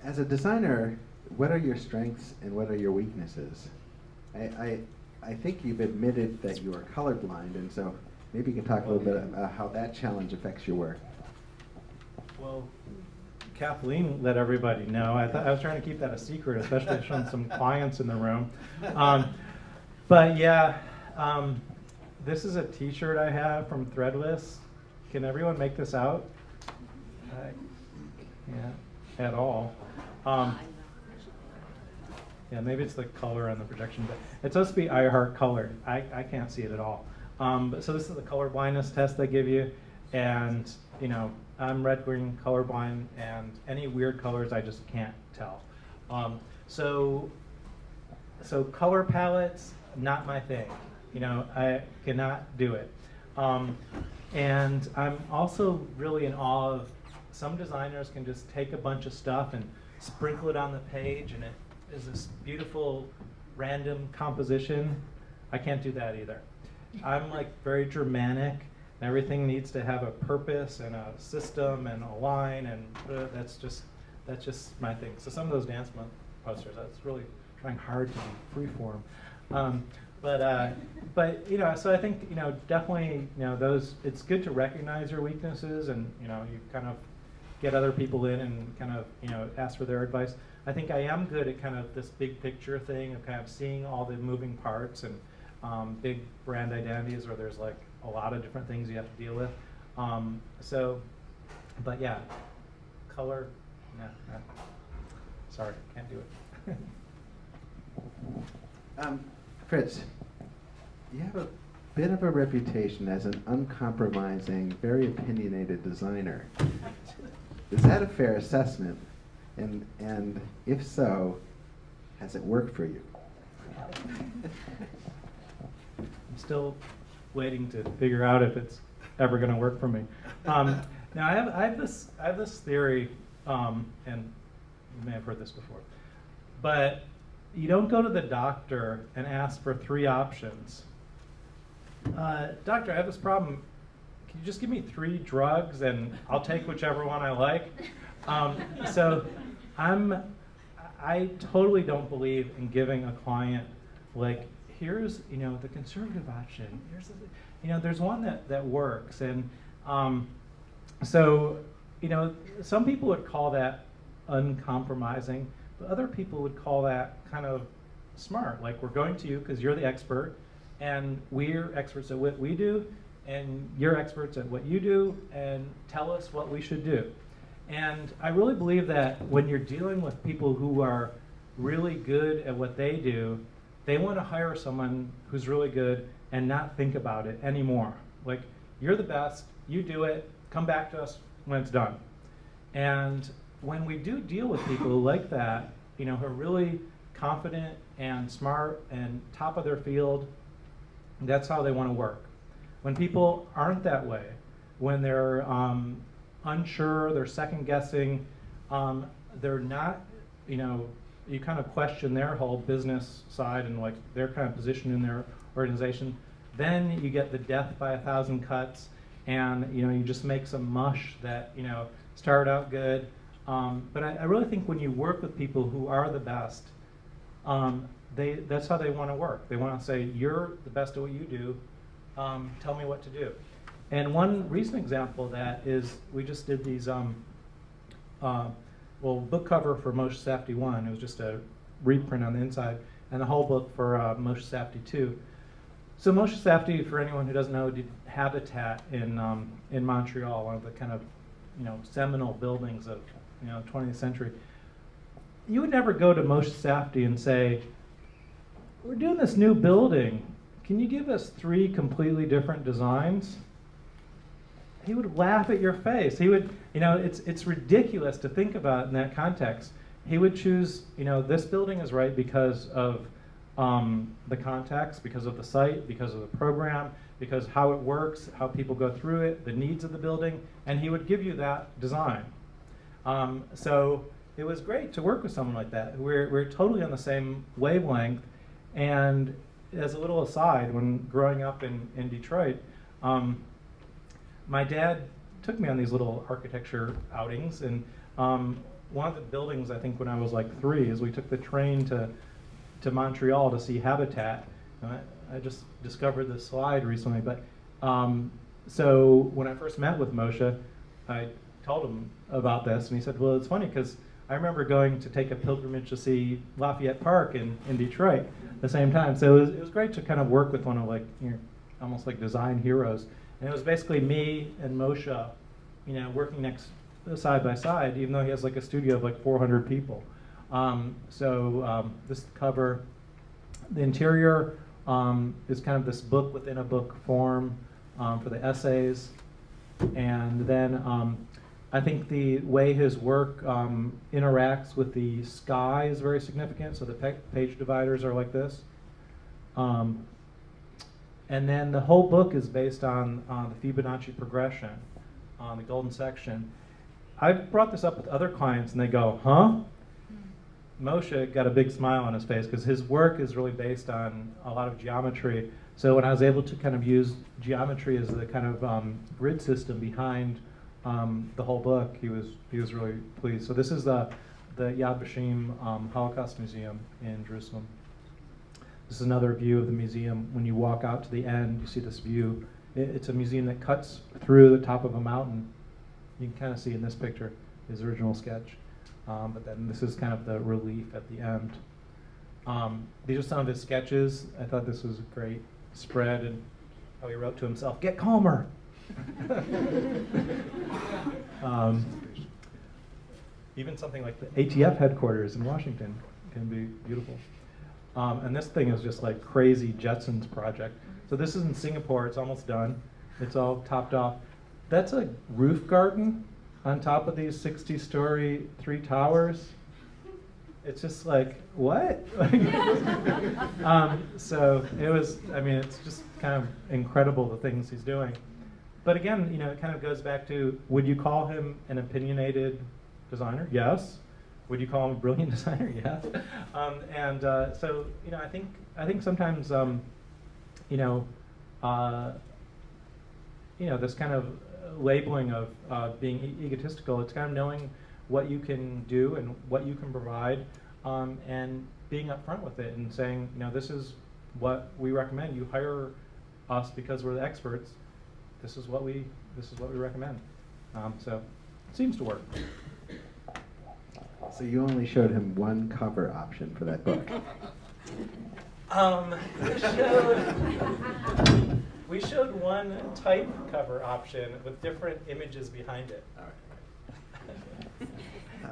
As a designer, what are your strengths and what are your weaknesses? I think you've admitted that you are colorblind, and so maybe you can talk a little bit about how that challenge affects your work. Well, Kathleen let everybody know. I was trying to keep that a secret, especially showing some clients in the room. But yeah, this is a T-shirt I have from Threadless. Can everyone make this out? Yeah, at all. Yeah, maybe it's the color on the projection, but it's supposed to be I Heart Color. I can't see it at all. But so this is the color blindness test they give you, and you know, I'm red-green colorblind, and any weird colors I just can't tell. So color palettes, not my thing. You know, I cannot do it. And I'm also really in awe of some designers can just take a bunch of stuff and sprinkle it on the page, and it is this beautiful random composition. I can't do that either. I'm like very Germanic, and everything needs to have a purpose and a system and a line, and that's just my thing. So some of those dance month posters, that's really trying hard to be freeform. But you know, so I think, you know, definitely, you know, those, it's good to recognize your weaknesses, and you know, you kind of get other people in and kind of, you know, ask for their advice. I think I am good at kind of this big picture thing of kind of seeing all the moving parts and big brand identities where there's like a lot of different things you have to deal with. But yeah, color, nah. Sorry, can't do it. Fritz, you have a bit of a reputation as an uncompromising, very opinionated designer. Is that a fair assessment? And if so, has it worked for you? I'm still waiting to figure out if it's ever going to work for me. Now I have this theory, and you may have heard this before, but you don't go to the doctor and ask for 3 options. Doctor, I have this problem. Can you just give me 3 drugs and I'll take whichever one I like? So I totally don't believe in giving a client, like, here's, you know, the conservative option. Here's the, you know, there's one that works. And so, you know, some people would call that uncompromising, but other people would call that kind of smart. Like, we're going to you because you're the expert, and we're experts at what we do, and you're experts at what you do, and tell us what we should do. And I really believe that when you're dealing with people who are really good at what they do, they want to hire someone who's really good and not think about it anymore. Like, you're the best, you do it, come back to us when it's done. And when we do deal with people like that, you know, who are really confident and smart and top of their field, that's how they want to work. When people aren't that way, when they're unsure, they're second guessing, they're not, you know, you kind of question their whole business side and like their kind of position in their organization, then you get the death by 1,000 cuts, and you know, you just make some mush that, you know, started out good. But I really think when you work with people who are the best, that's how they want to work. They want to say, you're the best at what you do, tell me what to do. And one recent example of that is we just did these, book cover for Moshe Safdie 1. It was just a reprint on the inside, and the whole book for Moshe Safdie 2. So Moshe Safdie, for anyone who doesn't know, did Habitat in Montreal, one of the kind of, you know, seminal buildings of, you know, 20th century. You would never go to Moshe Safdie and say, we're doing this new building. Can you give us 3 completely different designs? He would laugh at your face. He would, you know, it's ridiculous to think about in that context. He would choose, you know, this building is right because of the context, because of the site, because of the program, because how it works, how people go through it, the needs of the building, and he would give you that design. So it was great to work with someone like that. We're totally on the same wavelength. And as a little aside, when growing up in Detroit, my dad took me on these little architecture outings, and one of the buildings, I think when I was like 3, is we took the train to Montreal to see Habitat. And I just discovered this slide recently, but so when I first met with Moshe, I told him about this, and he said, well, it's funny because I remember going to take a pilgrimage to see Lafayette Park in Detroit at the same time. So it was great to kind of work with one of like, almost like design heroes. And it was basically me and Moshe, working side by side, even though he has like a studio of like 400 people. This cover, the interior is kind of this book within a book form for the essays. And then I think the way his work interacts with the sky is very significant. So the page dividers are like this. And then the whole book is based on the Fibonacci progression, on the golden section. I've brought this up with other clients and they go, huh? Moshe got a big smile on his face because his work is really based on a lot of geometry. So when I was able to kind of use geometry as the kind of grid system behind the whole book, he was really pleased. So this is the Yad Vashem Holocaust Museum in Jerusalem. This is another view of the museum. When you walk out to the end, you see this view. It's a museum that cuts through the top of a mountain. You can kind of see in this picture his original sketch. But then this is kind of the relief at the end. These are some of his sketches. I thought this was a great spread, and how he wrote to himself, "Get calmer." Even something like the ATF headquarters in Washington can be beautiful. And this thing is just like crazy Jetsons project. So this is in Singapore. It's almost done. It's all topped off. That's a roof garden on top of these 60-story 3 towers. It's just like, what? So it was, it's just kind of incredible the things he's doing. But again, it kind of goes back to, would you call him an opinionated designer? Yes. Would you call him a brilliant designer? Yes. So I think sometimes this kind of labeling of being egotistical, it's kind of knowing what you can do and what you can provide, and being upfront with it and saying, this is what we recommend. You hire us because we're the experts. This is what we recommend. So it seems to work. So you only showed him one cover option for that book. We showed one type cover option with different images behind it. All right.